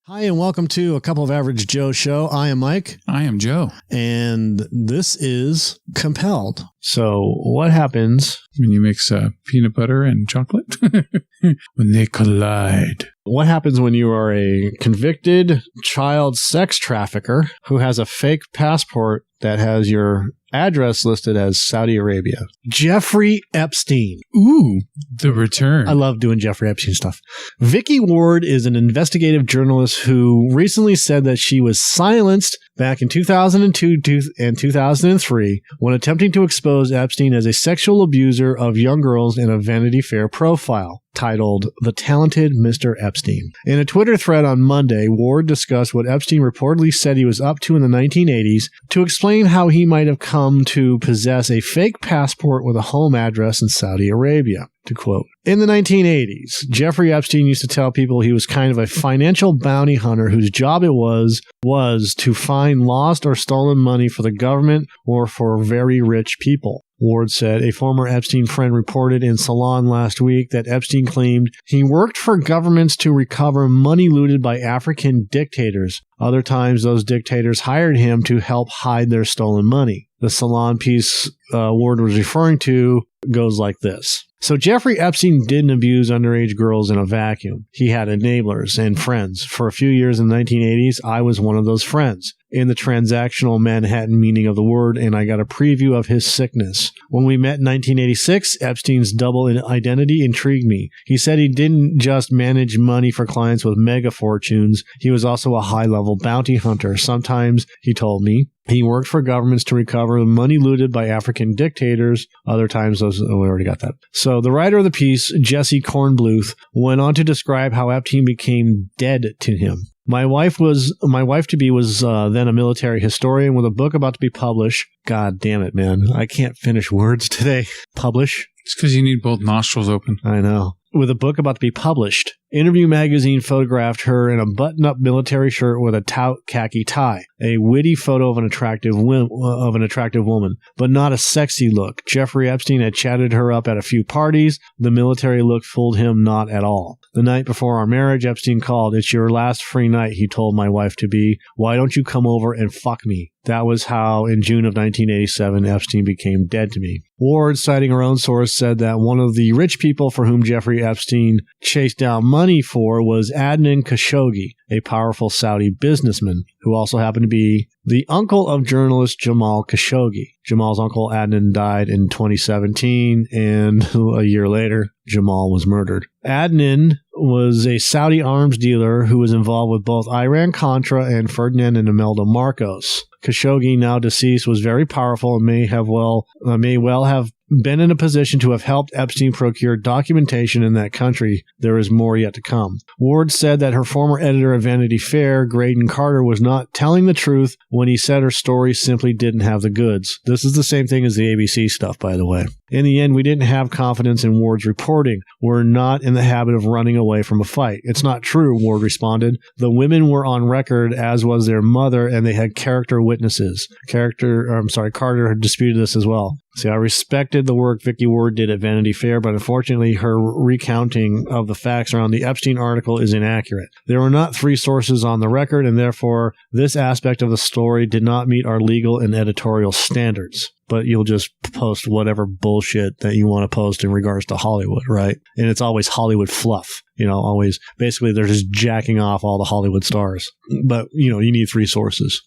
Hi, and welcome to A Couple of Average Joe show. I am Mike. I am Joe. And this is Compelled. So what happens when you mix peanut butter and chocolate? When they collide. What happens when you are a convicted child sex trafficker who has a fake passport that has your address listed as Saudi Arabia? Jeffrey Epstein. Ooh, the return. I love doing Jeffrey Epstein stuff. Vicky Ward is an investigative journalist who recently said that she was silenced back in 2002 and 2003 when attempting to expose Epstein as a sexual abuser of young girls in a Vanity Fair profile titled The Talented Mr. Epstein. In a Twitter thread on Monday, Ward discussed what Epstein reportedly said he was up to in the 1980s to explain how he might have come to possess a fake passport with a home address in Saudi Arabia. To quote, in the 1980s, Jeffrey Epstein used to tell people he was kind of a financial bounty hunter whose job it was to find lost or stolen money for the government or for very rich people. Ward said a former Epstein friend reported in Salon last week that Epstein claimed he worked for governments to recover money looted by African dictators. Other times, those dictators hired him to help hide their stolen money. The Salon piece Ward was referring to goes like this. So Jeffrey Epstein didn't abuse underage girls in a vacuum. He had enablers and friends. For a few years in the 1980s, I was one of those friends, in the transactional Manhattan meaning of the word, and I got a preview of his sickness. When we met in 1986, Epstein's double identity intrigued me. He said he didn't just manage money for clients with mega fortunes. He was also a high-level bounty hunter. Sometimes, he told me, he worked for governments to recover money looted by African dictators. Other times, we already got that. So the writer of the piece, Jesse Kornbluth, went on to describe how Epstein became dead to him. My wife-to-be was then a military historian with a book about to be published. God damn it, man. I can't finish words today. Publish? It's because you need both nostrils open. I know. With a book about to be published. Interview Magazine photographed her in a button-up military shirt with a taut khaki tie. A witty photo of an attractive woman, but not a sexy look. Jeffrey Epstein had chatted her up at a few parties. The military look fooled him not at all. The night before our marriage, Epstein called. It's your last free night, he told my wife-to-be. Why don't you come over and fuck me? That was how, in June of 1987, Epstein became dead to me. Ward, citing her own source, said that one of the rich people for whom Jeffrey Epstein chased down money for was Adnan Khashoggi, a powerful Saudi businessman who also happened to be the uncle of journalist Jamal Khashoggi. Jamal's uncle Adnan died in 2017, and a year later, Jamal was murdered. Adnan was a Saudi arms dealer who was involved with both Iran-Contra and Ferdinand and Imelda Marcos. Khashoggi, now deceased, was very powerful and may well have been in a position to have helped Epstein procure documentation in that country. There is more yet to come. Ward said that her former editor of Vanity Fair, Graydon Carter, was not telling the truth when he said her story simply didn't have the goods. This is the same thing as the ABC stuff, by the way. In the end, we didn't have confidence in Ward's reporting. We're not in the habit of running away from a fight. It's not true, Ward responded. The women were on record, as was their mother, and they had character witnesses. Carter had disputed this as well. See, I respected the work Vicky Ward did at Vanity Fair, but unfortunately her recounting of the facts around the Epstein article is inaccurate. There were not 3 sources on the record, and therefore this aspect of the story did not meet our legal and editorial standards. But you'll just post whatever bullshit that you want to post in regards to Hollywood, right? And it's always Hollywood fluff. Always. Basically, they're just jacking off all the Hollywood stars. But, you need 3 sources.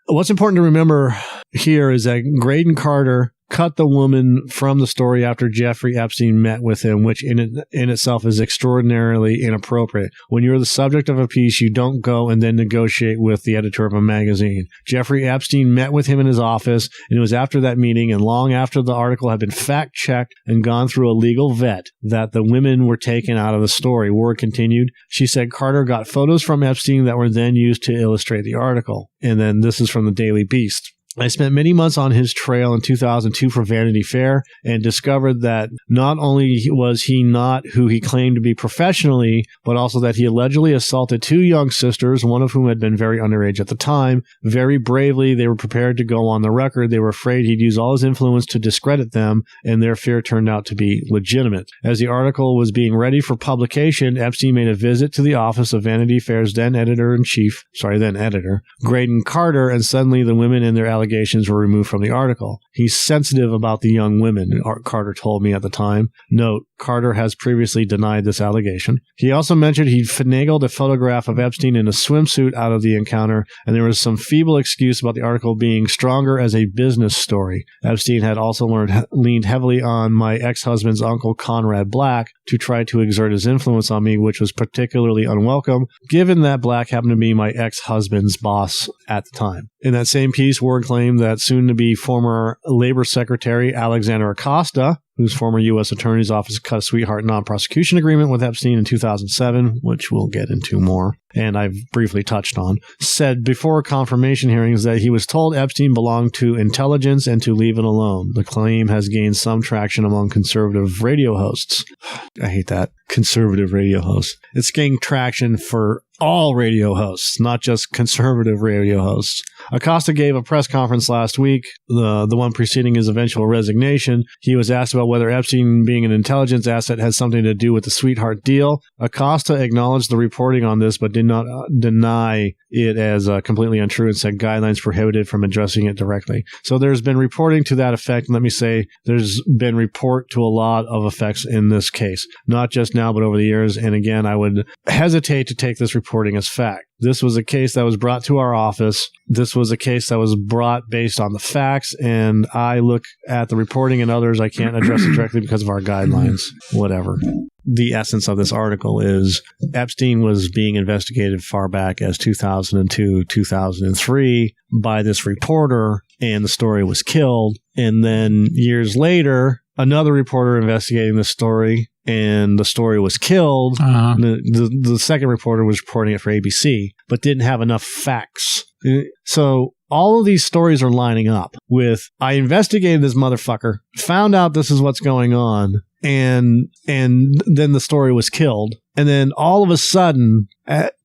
What's important to remember here is that Graydon Carter cut the woman from the story after Jeffrey Epstein met with him, which in itself is extraordinarily inappropriate. When you're the subject of a piece, you don't go and then negotiate with the editor of a magazine. Jeffrey Epstein met with him in his office, and it was after that meeting and long after the article had been fact-checked and gone through a legal vet that the women were taken out of the story. Ward continued. She said Carter got photos from Epstein that were then used to illustrate the article. And then this is from the Daily Beast. I spent many months on his trail in 2002 for Vanity Fair and discovered that not only was he not who he claimed to be professionally, but also that he allegedly assaulted 2 young sisters, one of whom had been very underage at the time. Very bravely, they were prepared to go on the record. They were afraid he'd use all his influence to discredit them, and their fear turned out to be legitimate. As the article was being ready for publication, Epstein made a visit to the office of Vanity Fair's then editor, Graydon Carter, and suddenly the women and their allegations were removed from the article. He's sensitive about the young women, Carter told me at the time. Note, Carter has previously denied this allegation. He also mentioned he'd finagled a photograph of Epstein in a swimsuit out of the encounter, and there was some feeble excuse about the article being stronger as a business story. Epstein had also leaned heavily on my ex-husband's uncle, Conrad Black, to try to exert his influence on me, which was particularly unwelcome, given that Black happened to be my ex-husband's boss at the time. In that same piece, Ward claimed that soon-to-be former Labor Secretary Alexander Acosta, whose former U.S. Attorney's Office cut a sweetheart non-prosecution agreement with Epstein in 2007, which we'll get into more, and I've briefly touched on, said before confirmation hearings that he was told Epstein belonged to intelligence and to leave it alone. The claim has gained some traction among conservative radio hosts. I hate that. Conservative radio hosts. It's gaining traction for all radio hosts, not just conservative radio hosts. Acosta gave a press conference last week, the one preceding his eventual resignation. He was asked about whether Epstein being an intelligence asset had something to do with the sweetheart deal. Acosta acknowledged the reporting on this, but did not deny it as completely untrue and said guidelines prohibited from addressing it directly. So there's been reporting to that effect. And let me say, there's been report to a lot of effects in this case, not just now, but over the years. And again, I would hesitate to take this reporting as fact. This was a case that was brought to our office. This was a case that was brought based on the facts, and I look at the reporting and others. I can't address it directly because of our guidelines, whatever. The essence of this article is Epstein was being investigated far back as 2002, 2003 by this reporter, and the story was killed. And then years later, another reporter investigating the story, and the story was killed. Uh-huh. The second reporter was reporting it for ABC, but didn't have enough facts. So all of these stories are lining up with, I investigated this motherfucker, found out this is what's going on, and then the story was killed. And then all of a sudden,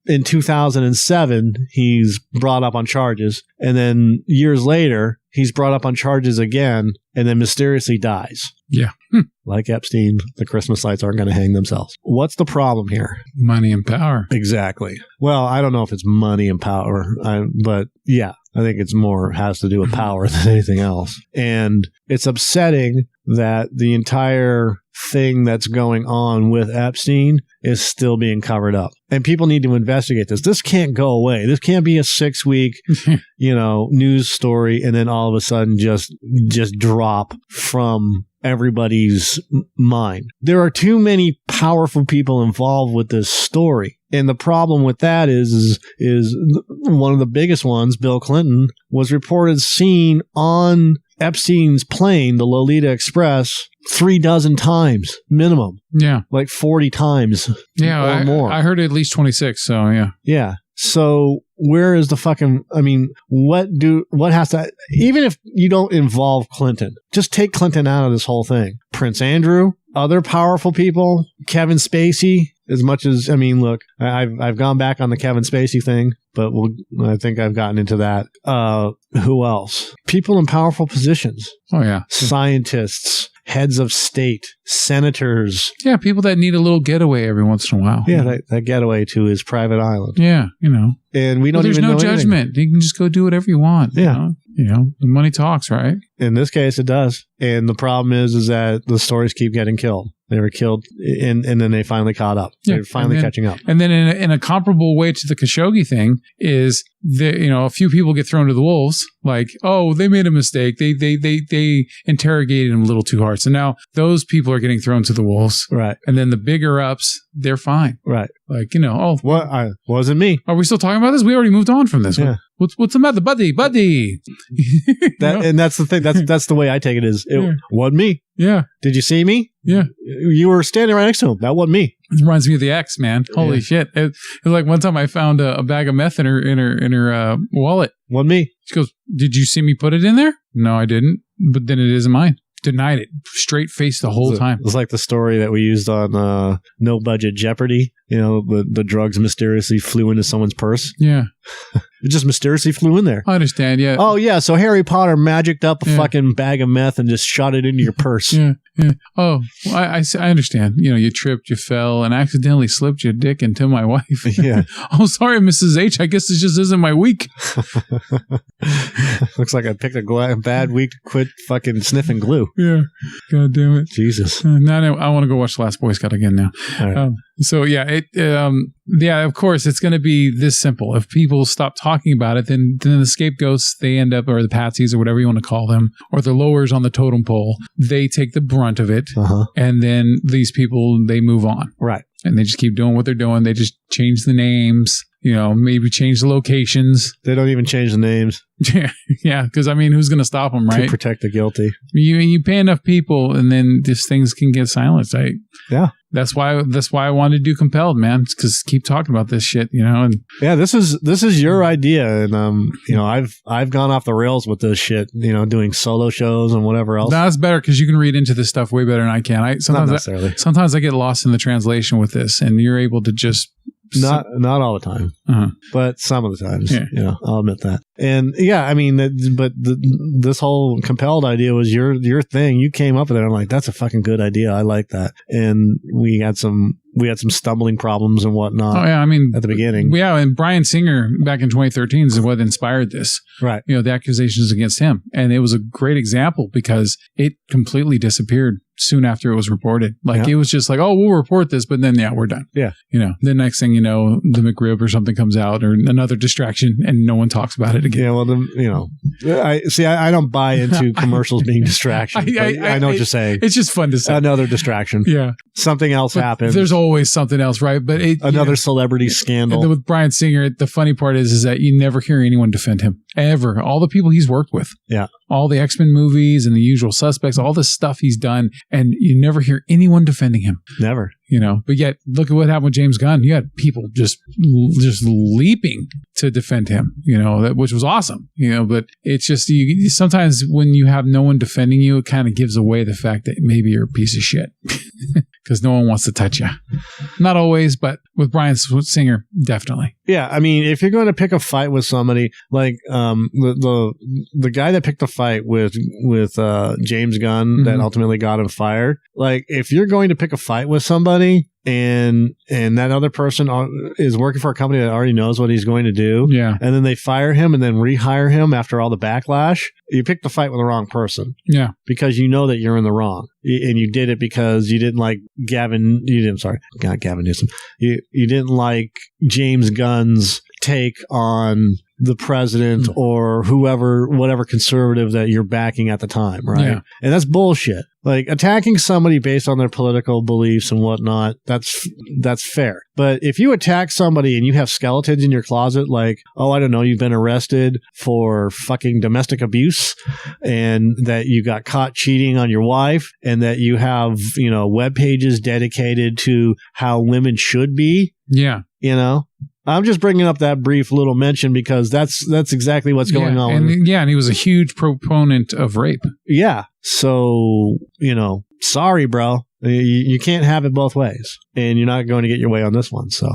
in 2007, he's brought up on charges. And then years later, he's brought up on charges again, and then mysteriously dies. Yeah. Like Epstein, the Christmas lights aren't going to hang themselves. What's the problem here? Money and power. Exactly. Well, I don't know if it's money and power, but yeah, I think it's more has to do with power than anything else. And it's upsetting that the entire thing that's going on with Epstein is still being covered up. And people need to investigate this. This can't go away. This can't be a 6-week, news story and then all of a sudden just drop from everybody's mind. There are too many powerful people involved with this story. And the problem with that is one of the biggest ones, Bill Clinton, was reported seen on Epstein's plane, the Lolita Express, 36 times minimum. Yeah. Like 40 times or more. I heard at least 26, so yeah. Yeah. So where is the fucking, what has to, even if you don't involve Clinton, just take Clinton out of this whole thing. Prince Andrew, other powerful people, Kevin Spacey, as much as, look, I've gone back on the Kevin Spacey thing, but I think I've gotten into that. Who else? People in powerful positions. Oh, yeah. Scientists, heads of state, senators. Yeah, people that need a little getaway every once in a while. Yeah, that getaway to his private island. Yeah, And we don't even know there's no judgment. Anything. You can just go do whatever you want. Yeah. The money talks, right? In this case, it does. And the problem is that the stories keep getting killed. They were killed, and then they finally caught up. They're finally catching up. And then in a comparable way to the Khashoggi thing is, a few people get thrown to the wolves. Like, oh, they made a mistake. They interrogated him a little too hard. So now those people are getting thrown to the wolves. Right. And then the bigger ups, they're fine. Right. Like, wasn't me. Are we still talking about this? We already moved on from this. Yeah. What's the matter, buddy? And that's the thing. That's the way I take it. It wasn't me. Yeah. Did you see me? Yeah. You were standing right next to him. That wasn't me. It reminds me of the ex, man. Holy shit! It was like one time I found a bag of meth in her wallet. Wasn't me. She goes, "Did you see me put it in there?" No, I didn't. But then it isn't mine. Denied it. Straight face the whole time. It's like the story that we used on No Budget Jeopardy. You know, the drugs mysteriously flew into someone's purse. Yeah. It just mysteriously flew in there. I understand, yeah. Oh, yeah. So Harry Potter magicked up a fucking bag of meth and just shot it into your purse. Yeah. Oh, well, I understand. You know, you tripped, you fell, and accidentally slipped your dick into my wife. Yeah. Oh, sorry, Mrs. H. I guess this just isn't my week. Looks like I picked a bad week to quit fucking sniffing glue. Yeah. God damn it. Jesus. Now I want to go watch The Last Boy Scout again now. All right. So yeah, of course it's going to be this simple. If people stop talking about it, then the scapegoats, they end up, or the patsies or whatever you want to call them, or the lowers on the totem pole, they take the brunt of it. And then these people, they move on. Right. And they just keep doing what they're doing. They just change the names, maybe change the locations. They don't even change the names. Yeah. Because, I mean, who's going to stop them, right? To protect the guilty. You pay enough people and then these things can get silenced. Yeah. That's why I wanted to do Compelled, man. Because keep talking about this shit, And yeah, this is your idea, and I've gone off the rails with this shit, doing solo shows and whatever else. That's better because you can read into this stuff way better than I can. Not necessarily. Sometimes I get lost in the translation with this, and you're able to just not all the time, but some of the times. Yeah. I'll admit that. And yeah, I mean, this whole Compelled idea was your thing. You came up with it. I'm like, that's a fucking good idea. I like that. And we had some stumbling problems and whatnot. Oh yeah, I mean, at the beginning. Yeah, and Bryan Singer back in 2013 is what inspired this. Right. The accusations against him, and it was a great example because it completely disappeared soon after it was reported. It was just like, oh, we'll report this, but then we're done. Yeah. The next thing you know, the McRib or something comes out or another distraction, and no one talks about it again. Yeah. Well, I don't buy into commercials being distractions. I know what you're saying. It's just fun to say. Another distraction. Yeah. Something else happens. There's always something else, right? But another celebrity scandal. And with Bryan Singer, the funny part is that you never hear anyone defend him ever. All the people he's worked with. Yeah. All the X-Men movies and The Usual Suspects, all the stuff he's done, and you never hear anyone defending him. Never. But yet look at what happened with James Gunn. You had people just leaping to defend him, which was awesome, but it's just, sometimes when you have no one defending you, it kind of gives away the fact that maybe you're a piece of shit because no one wants to touch you. Not always, but with Bryan Singer, definitely. Yeah. I mean, if you're going to pick a fight with somebody like, the guy that picked the fight with James Gunn that ultimately got him fired, like if you're going to pick a fight with somebody and that other person is working for a company that already knows what he's going to do, and then they fire him and then rehire him after all the backlash, you picked the fight with the wrong person. Yeah. Because you know that you're in the wrong. And you did it because you didn't like not Gavin Newsom. You didn't like James Gunn's take on the president or whatever conservative that you're backing at the time, right? Yeah. And that's bullshit. Like attacking somebody based on their political beliefs and whatnot, that's fair. But if you attack somebody and you have skeletons in your closet, like, oh, I don't know, you've been arrested for fucking domestic abuse and that you got caught cheating on your wife and that you have, web pages dedicated to how women should be. Yeah. I'm just bringing up that brief little mention because that's exactly what's going on. And he was a huge proponent of rape. Yeah. So, sorry, bro. You can't have it both ways. And you're not going to get your way on this one. So